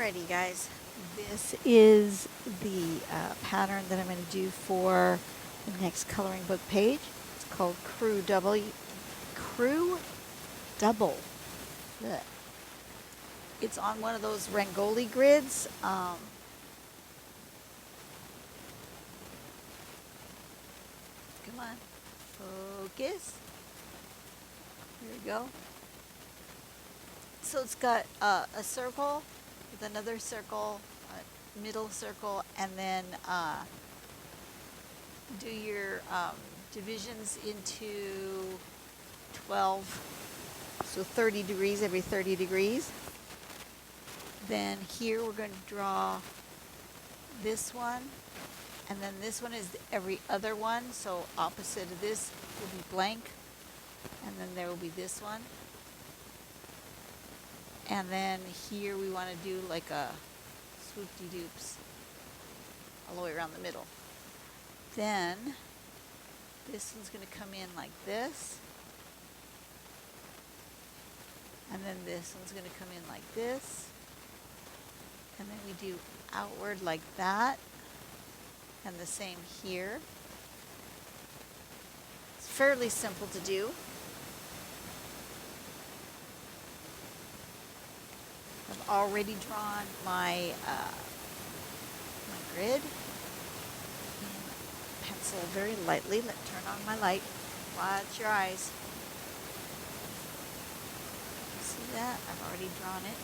Alrighty guys, this is the pattern that I'm going to do for the next coloring book page. It's called Creu Double. Creu Double. Ugh. It's on one of those Rangoli grids. Come on, focus. Here we go. So it's got a circle with another circle, a middle circle, and then do your divisions into 12, so 30 degrees every 30 degrees. Then here we're going to draw this one, and then this one is every other one, so opposite of this will be blank, and then there will be this one. And then here we want to do like a swoop-de-doops all the way around the middle. Then this one's going to come in like this. And then this one's going to come in like this. And then we do outward like that. And the same here. It's fairly simple to do. I've already drawn my my grid in pencil very lightly. Let's turn on my light. Watch your eyes. See that? I've already drawn it.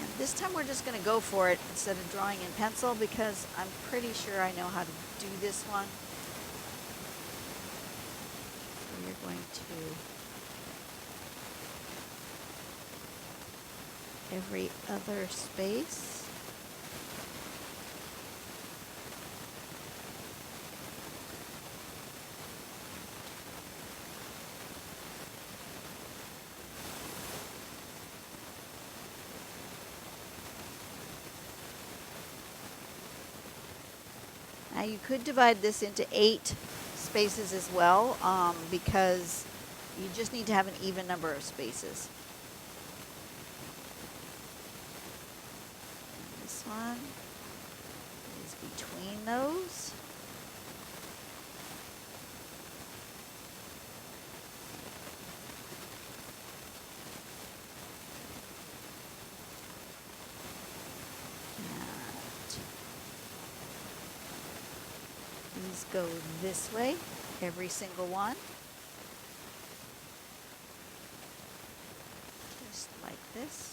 And this time we're just going to go for it instead of drawing in pencil because I'm pretty sure I know how to do this one. So you're going to every other space. Now you could divide this into 8 spaces as well, because you just need to have an even number of spaces. One is between those. And these go this way, every single one. Just like this.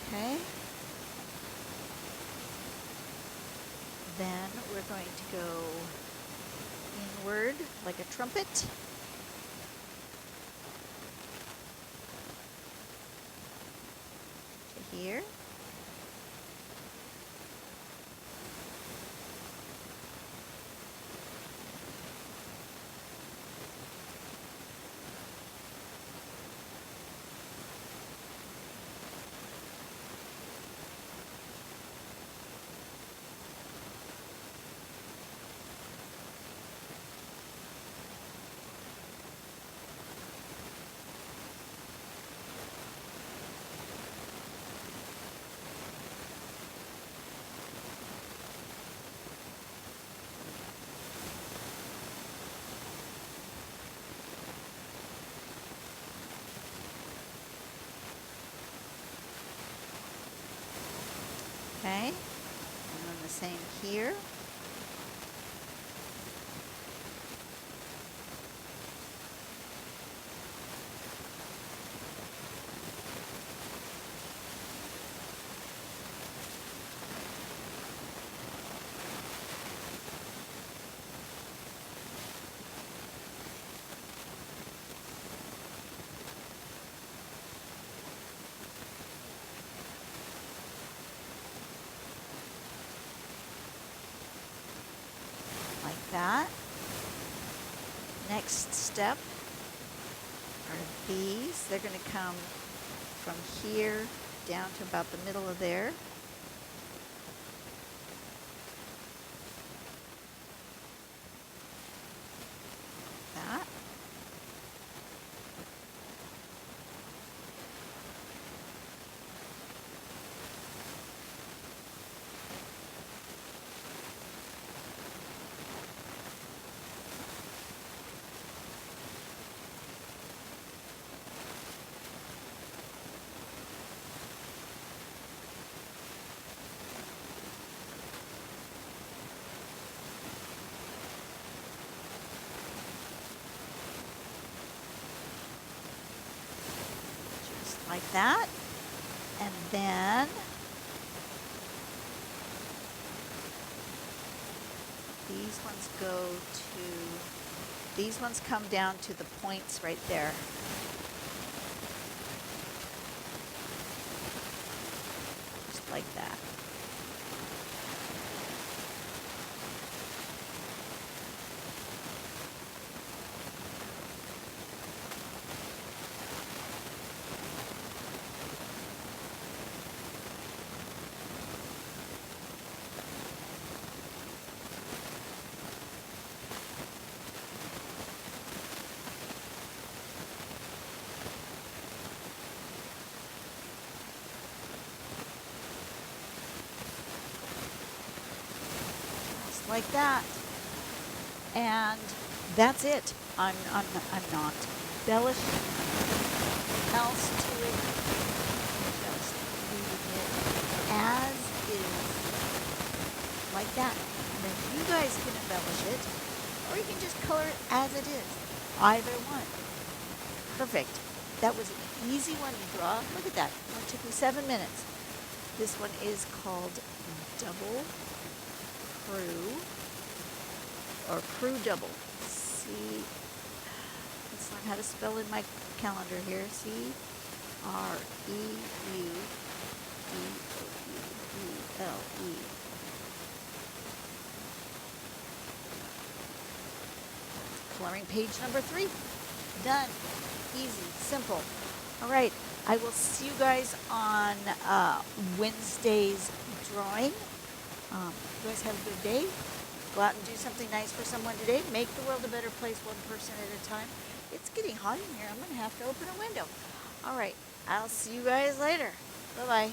Okay. Then we're going to go inward like a trumpet. To here. Okay, and then the same here. next step are these. They're going to come from here down to about the middle of there. That. Like that. And then these ones come down to the points right there. Just like that. Like that, and that's it. I'm not embellishing else to it. Just leaving it as is, like that. And then you guys can embellish it, or you can just color it as it is. Either one. Perfect. That was an easy one to draw. Look at that. It took me 7 minutes. This one is called Double Creu, or Creu Double. C. Let's learn how to spell in my calendar here. C-R-E-U-D-O-U-B-L-E. Coloring page number 3. Done. Easy. Simple. All right. I will see you guys on Wednesday's drawing. You guys have a good day. Go out and do something nice for someone today. Make the world a better place, one person at a time. It's getting hot in here. I'm going to have to open a window. All right. I'll see you guys later. Bye-bye.